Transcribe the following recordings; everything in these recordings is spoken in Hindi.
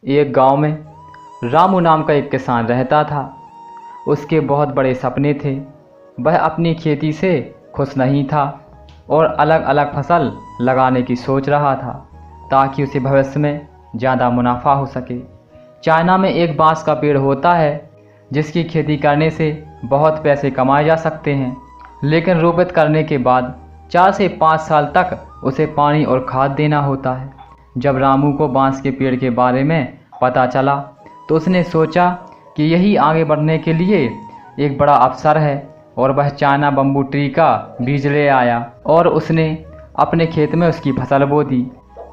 एक गांव में रामू नाम का एक किसान रहता था। उसके बहुत बड़े सपने थे। वह अपनी खेती से खुश नहीं था और अलग अलग फसल लगाने की सोच रहा था ताकि उसे भविष्य में ज़्यादा मुनाफा हो सके। चाइना में एक बांस का पेड़ होता है जिसकी खेती करने से बहुत पैसे कमाए जा सकते हैं, लेकिन रोपित करने के बाद 4 से 5 साल तक उसे पानी और खाद देना होता है। जब रामू को बांस के पेड़ के बारे में पता चला तो उसने सोचा कि यही आगे बढ़ने के लिए एक बड़ा अवसर है और वह चाइना बम्बू ट्री का बीज ले आया और उसने अपने खेत में उसकी फसल बो दी।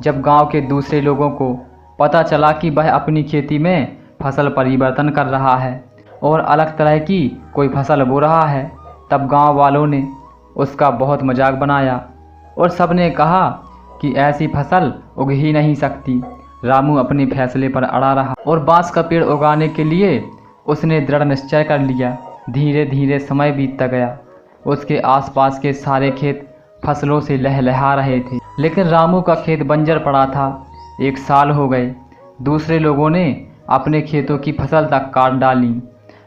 जब गांव के दूसरे लोगों को पता चला कि वह अपनी खेती में फसल परिवर्तन कर रहा है और अलग तरह की कोई फसल बो रहा है, तब गांव वालों ने उसका बहुत मजाक बनाया और सबने कहा कि ऐसी फसल उग ही नहीं सकती। रामू अपने फैसले पर अड़ा रहा और बांस का पेड़ उगाने के लिए उसने दृढ़ निश्चय कर लिया। धीरे धीरे समय बीतता गया। उसके आसपास के सारे खेत फसलों से लहलहा रहे थे, लेकिन रामू का खेत बंजर पड़ा था। 1 साल हो गए। दूसरे लोगों ने अपने खेतों की फसल तक काट डाली,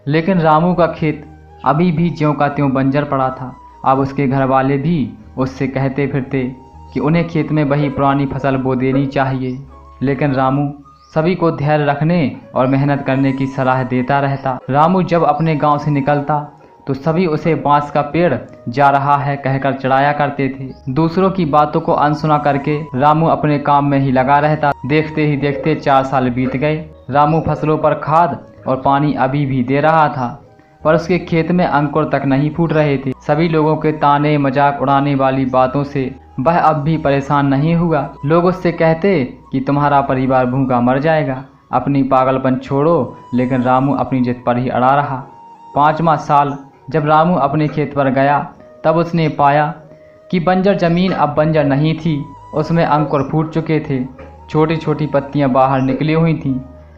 लेकिन रामू का खेत अभी भी ज्यों का त्यों बंजर पड़ा था। अब उसके घर वाले भी उससे कहते फिरते कि उन्हें खेत में वही पुरानी फसल बो देनी चाहिए, लेकिन रामू सभी को धैर्य रखने और मेहनत करने की सलाह देता रहता। रामू जब अपने गांव से निकलता तो सभी उसे बांस का पेड़ जा रहा है कहकर चढ़ाया करते थे। दूसरों की बातों को अनसुना करके रामू अपने काम में ही लगा रहता। देखते ही देखते 4 साल बीत गए। रामू फसलों पर खाद और पानी अभी भी दे रहा था, पर उसके खेत में अंकुर तक नहीं फूट रहे थे। सभी लोगों के ताने मजाक उड़ाने वाली बातों से वह अब भी परेशान नहीं हुआ। लोग उससे कहते कि तुम्हारा परिवार भूखा मर जाएगा, अपनी पागलपन छोड़ो, लेकिन रामू अपनी जिद पर ही अड़ा रहा। 5वां साल जब रामू अपने खेत पर गया तब उसने पाया कि बंजर ज़मीन अब बंजर नहीं थी, उसमें अंकुर फूट चुके थे। छोटी छोटी पत्तियां बाहर निकली हुई थीं।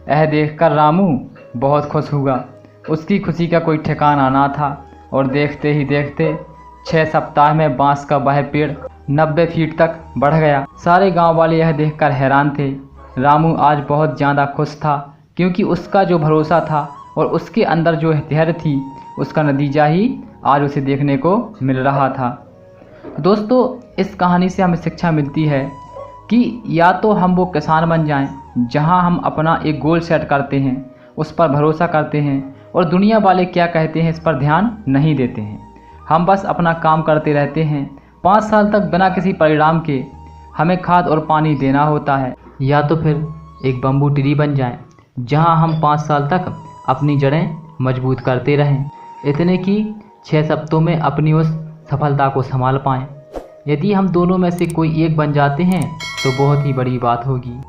यह देखकर रामू बहुत खुश हुआ। उसकी खुशी का कोई ठिकाना ना था और देखते ही देखते 6 सप्ताह में बांस का वह पेड़ 90 फीट तक बढ़ गया। सारे गांव वाले यह देखकर हैरान थे। रामू आज बहुत ज़्यादा खुश था क्योंकि उसका जो भरोसा था और उसके अंदर जो धैर्य थी उसका नतीजा ही आज उसे देखने को मिल रहा था। दोस्तों, इस कहानी से हमें शिक्षा मिलती है कि या तो हम वो किसान बन जाएं जहां हम अपना एक गोल सेट करते हैं, उस पर भरोसा करते हैं और दुनिया वाले क्या कहते हैं इस पर ध्यान नहीं देते हैं। हम बस अपना काम करते रहते हैं। 5 साल तक बिना किसी परिणाम के हमें खाद और पानी देना होता है। या तो फिर एक बम्बू ट्री बन जाएं जहां हम 5 साल तक अपनी जड़ें मजबूत करते रहें, इतने कि 6 सप्ताहों में अपनी उस सफलता को संभाल पाएं। यदि हम दोनों में से कोई एक बन जाते हैं तो बहुत ही बड़ी बात होगी।